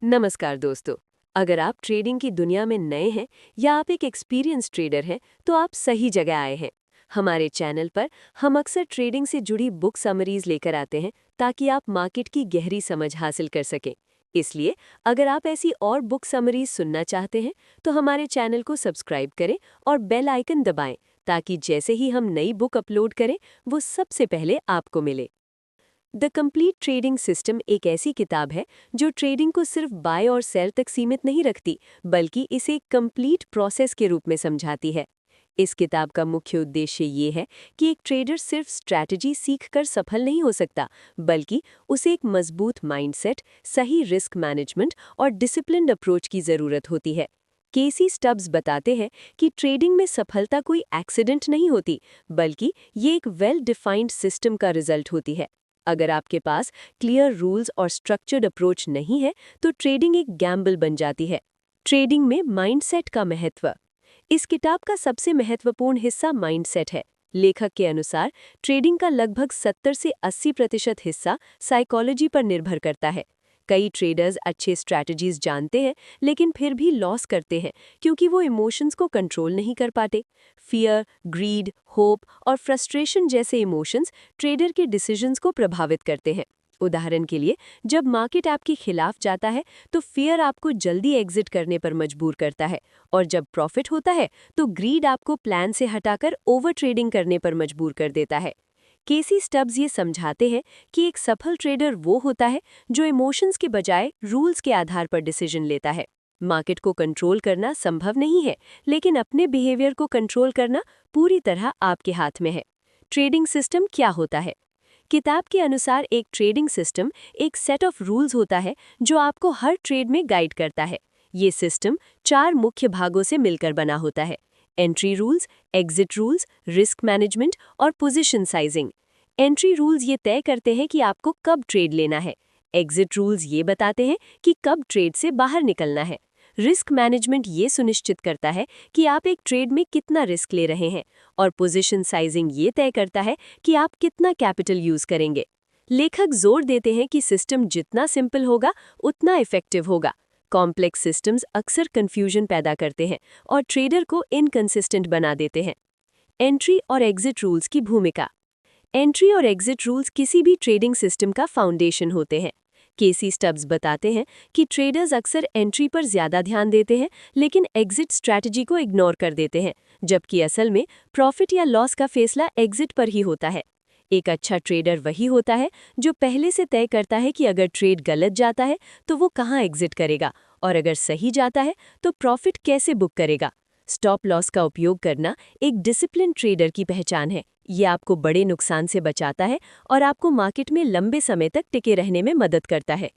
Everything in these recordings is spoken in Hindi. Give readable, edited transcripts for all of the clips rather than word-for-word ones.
नमस्कार दोस्तों। अगर आप ट्रेडिंग की दुनिया में नए हैं या आप एक एक्सपीरियंस ट्रेडर हैं तो आप सही जगह आए हैं। हमारे चैनल पर हम अक्सर ट्रेडिंग से जुड़ी बुक समरीज लेकर आते हैं ताकि आप मार्केट की गहरी समझ हासिल कर सकें। इसलिए अगर आप ऐसी और बुक समरीज सुनना चाहते हैं तो हमारे चैनल को सब्सक्राइब करें और बेल आइकन दबाएं ताकि जैसे ही हम नई बुक अपलोड करें वो सबसे पहले आपको मिले। द कंप्लीट ट्रेडिंग सिस्टम एक ऐसी किताब है जो ट्रेडिंग को सिर्फ बाय और सेल तक सीमित नहीं रखती, बल्कि इसे एक कंप्लीट प्रोसेस के रूप में समझाती है। इस किताब का मुख्य उद्देश्य ये है कि एक ट्रेडर सिर्फ स्ट्रैटेजी सीखकर सफल नहीं हो सकता, बल्कि उसे एक मजबूत माइंडसेट, सही रिस्क मैनेजमेंट और डिसिप्लिन्ड अप्रोच की ज़रूरत होती है। केसी स्टब्स बताते हैं कि ट्रेडिंग में सफलता कोई एक्सीडेंट नहीं होती, बल्कि ये एक वेल डिफाइंड सिस्टम का रिजल्ट होती है। अगर आपके पास क्लियर रूल्स और स्ट्रक्चर्ड अप्रोच नहीं है तो ट्रेडिंग एक गैम्बल बन जाती है। ट्रेडिंग में माइंडसेट का महत्व। इस किताब का सबसे महत्वपूर्ण हिस्सा माइंडसेट है। लेखक के अनुसार ट्रेडिंग का लगभग 70 से 80% हिस्सा साइकोलॉजी पर निर्भर करता है। कई ट्रेडर्स अच्छे स्ट्रैटेजीज जानते हैं लेकिन फिर भी लॉस करते हैं क्योंकि वो इमोशंस को कंट्रोल नहीं कर पाते। फियर, ग्रीड, होप और फ्रस्ट्रेशन जैसे इमोशंस ट्रेडर के डिसीजंस को प्रभावित करते हैं। उदाहरण के लिए, जब मार्केट आपके खिलाफ जाता है तो फियर आपको जल्दी एग्जिट करने पर मजबूर करता है, और जब प्रॉफिट होता है तो ग्रीड आपको प्लान से हटाकर ओवर ट्रेडिंग करने पर मजबूर कर देता है। केसी स्टब्स ये समझाते हैं कि एक सफल ट्रेडर वो होता है जो इमोशंस के बजाय रूल्स के आधार पर डिसीजन लेता है। मार्केट को कंट्रोल करना संभव नहीं है, लेकिन अपने बिहेवियर को कंट्रोल करना पूरी तरह आपके हाथ में है। ट्रेडिंग सिस्टम क्या होता है? किताब के अनुसार एक ट्रेडिंग सिस्टम एक सेट ऑफ रूल्स होता है जो आपको हर ट्रेड में गाइड करता है। ये सिस्टम 4 मुख्य भागों से मिलकर बना होता है: entry rules, exit rules, risk management और पोजीशन साइजिंग। एंट्री रूल्स ये तय करते हैं कि आपको कब ट्रेड लेना है। एग्जिट रूल्स ये बताते हैं कि कब ट्रेड से बाहर निकलना है। रिस्क मैनेजमेंट ये सुनिश्चित करता है कि आप एक ट्रेड में कितना रिस्क ले रहे हैं। और पोजीशन साइजिंग ये तय करता है कि आप कितना कैपिटल यूज करेंगे। लेखक जोर देते हैं कि सिस्टम जितना सिंपल होगा उतना इफेक्टिव होगा। कॉम्प्लेक्स सिस्टम्स अक्सर कंफ्यूजन पैदा करते हैं और ट्रेडर को इनकंसिस्टेंट बना देते हैं। एंट्री और एग्जिट रूल्स की भूमिका। एंट्री और एग्जिट रूल्स किसी भी ट्रेडिंग सिस्टम का फाउंडेशन होते हैं। केसी स्टब्स बताते हैं कि ट्रेडर्स अक्सर एंट्री पर ज्यादा ध्यान देते हैं लेकिन एग्जिट स्ट्रैटेजी को इग्नोर कर देते हैं, जबकि असल में प्रॉफिट या लॉस का फैसला एग्जिट पर ही होता है। एक अच्छा ट्रेडर वही होता है जो पहले से तय करता है कि अगर ट्रेड गलत जाता है तो वो कहाँ एग्जिट करेगा, और अगर सही जाता है तो प्रॉफिट कैसे बुक करेगा। स्टॉप लॉस का उपयोग करना एक डिसिप्लिन ट्रेडर की पहचान है। ये आपको बड़े नुकसान से बचाता है और आपको मार्केट में लंबे समय तक टिके रहने में मदद करता है।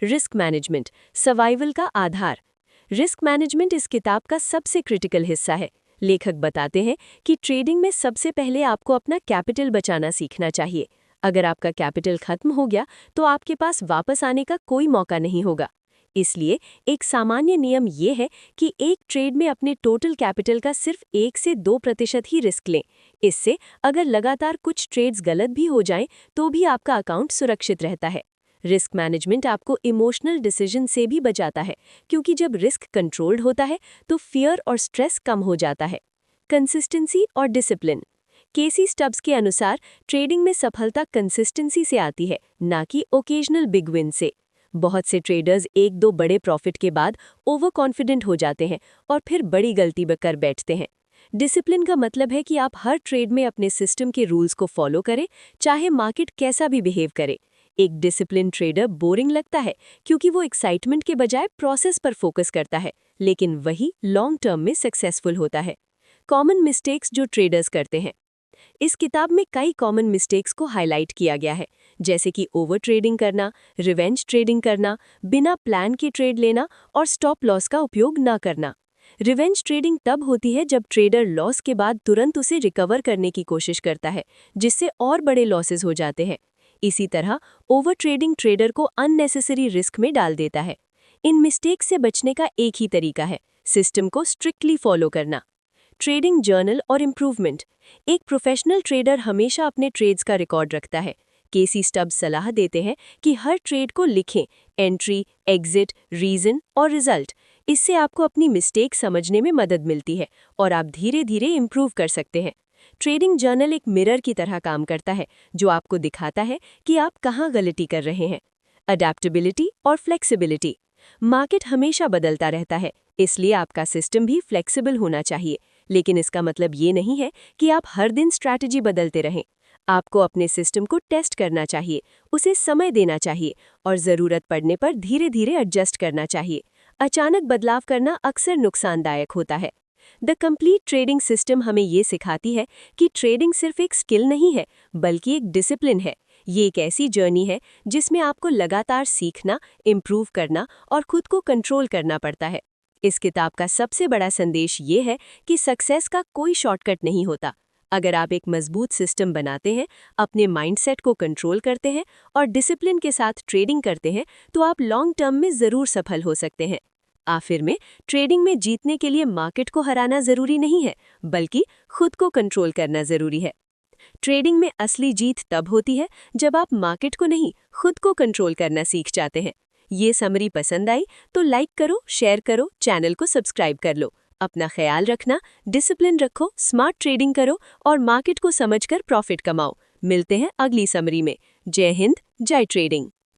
रिस्क मैनेजमेंट, सर्वाइवल का आधार। रिस्क मैनेजमेंट इस किताब का सबसे क्रिटिकल हिस्सा है। लेखक बताते हैं कि ट्रेडिंग में सबसे पहले आपको अपना कैपिटल बचाना सीखना चाहिए। अगर आपका कैपिटल खत्म हो गया तो आपके पास वापस आने का कोई मौका नहीं होगा। इसलिए एक सामान्य नियम ये है कि एक ट्रेड में अपने टोटल कैपिटल का सिर्फ 1 से 2% ही रिस्क लें। इससे अगर लगातार कुछ ट्रेड्स गलत भी हो जाएं तो भी आपका अकाउंट सुरक्षित रहता है। रिस्क मैनेजमेंट आपको इमोशनल डिसीजन से भी बचाता है, क्योंकि जब रिस्क कंट्रोल्ड होता है तो फियर और स्ट्रेस कम हो जाता है। कंसिस्टेंसी और डिसिप्लिन। केसी स्टब्स के अनुसार ट्रेडिंग में सफलता कंसिस्टेंसी से आती है, ना कि ओकेजनल बिग विन से। बहुत से ट्रेडर्स 1-2 बड़े प्रॉफिट के बाद ओवर कॉन्फिडेंट हो जाते हैं और फिर बड़ी गलती कर बैठते हैं। डिसिप्लिन का मतलब है कि आप हर ट्रेड में अपने सिस्टम के रूल्स को फॉलो करें, चाहे मार्केट कैसा भी बिहेव करे। एक डिसिप्लिन ट्रेडर बोरिंग लगता है क्योंकि वो एक्साइटमेंट के बजाय प्रोसेस पर फोकस करता है, लेकिन वही लॉन्ग टर्म में सक्सेसफुल होता है। कॉमन मिस्टेक्स जो ट्रेडर्स करते हैं। इस किताब में कई कॉमन मिस्टेक्स को हाईलाइट किया गया है, जैसे कि ओवर ट्रेडिंग करना, रिवेंज ट्रेडिंग करना, बिना प्लान के ट्रेड लेना और स्टॉप लॉस का उपयोग न करना। रिवेंज ट्रेडिंग तब होती है जब ट्रेडर लॉस के बाद तुरंत उसे रिकवर करने की कोशिश करता है, जिससे और बड़े लॉसेस हो जाते हैं। इसी तरह ओवर ट्रेडिंग ट्रेडर को अननेसेसरी रिस्क में डाल देता है। इन मिस्टेक्स से बचने का एक ही तरीका है: सिस्टम को स्ट्रिक्टली फॉलो करना। ट्रेडिंग जर्नल और इम्प्रूवमेंट। एक प्रोफेशनल ट्रेडर हमेशा अपने ट्रेड्स का रिकॉर्ड रखता है। केसी स्टब्स सलाह देते हैं कि हर ट्रेड को लिखें, एंट्री, एग्जिट, रीजन और रिजल्ट। इससे आपको अपनी मिस्टेक समझने में मदद मिलती है और आप धीरे धीरे इम्प्रूव कर सकते हैं। ट्रेडिंग जर्नल एक मिरर की तरह काम करता है जो आपको दिखाता है कि आप कहाँ गलती कर रहे हैं। अडेप्टेबिलिटी और फ्लेक्सिबिलिटी। मार्केट हमेशा बदलता रहता है, इसलिए आपका सिस्टम भी फ्लेक्सिबल होना चाहिए, लेकिन इसका मतलब ये नहीं है कि आप हर दिन स्ट्रैटेजी बदलते रहें। आपको अपने सिस्टम को टेस्ट करना चाहिए, उसे समय देना चाहिए और ज़रूरत पड़ने पर धीरे धीरे एडजस्ट करना चाहिए। अचानक बदलाव करना अक्सर नुकसानदायक होता है। द कंप्लीट ट्रेडिंग सिस्टम हमें ये सिखाती है कि ट्रेडिंग सिर्फ एक स्किल नहीं है, बल्कि एक डिसिप्लिन है। ये एक ऐसी जर्नी है जिसमें आपको लगातार सीखना, इम्प्रूव करना और खुद को कंट्रोल करना पड़ता है। इस किताब का सबसे बड़ा संदेश ये है कि सक्सेस का कोई शॉर्टकट नहीं होता। अगर आप एक मजबूत सिस्टम बनाते हैं, अपने माइंडसेट को कंट्रोल करते हैं और डिसिप्लिन के साथ ट्रेडिंग करते हैं, तो आप लॉन्ग टर्म में ज़रूर सफल हो सकते हैं। आखिर में, ट्रेडिंग में जीतने के लिए मार्केट को हराना ज़रूरी नहीं है, बल्कि खुद को कंट्रोल करना ज़रूरी है। ट्रेडिंग में असली जीत तब होती है जब आप मार्केट को नहीं, खुद को कंट्रोल करना सीख जाते हैं। ये समरी पसंद आई तो लाइक करो, शेयर करो, चैनल को सब्सक्राइब कर लो। अपना ख्याल रखना, डिसिप्लिन रखो, स्मार्ट ट्रेडिंग करो और मार्केट को समझकर प्रॉफिट कमाओ। मिलते हैं अगली समरी में। जय हिंद, जय ट्रेडिंग।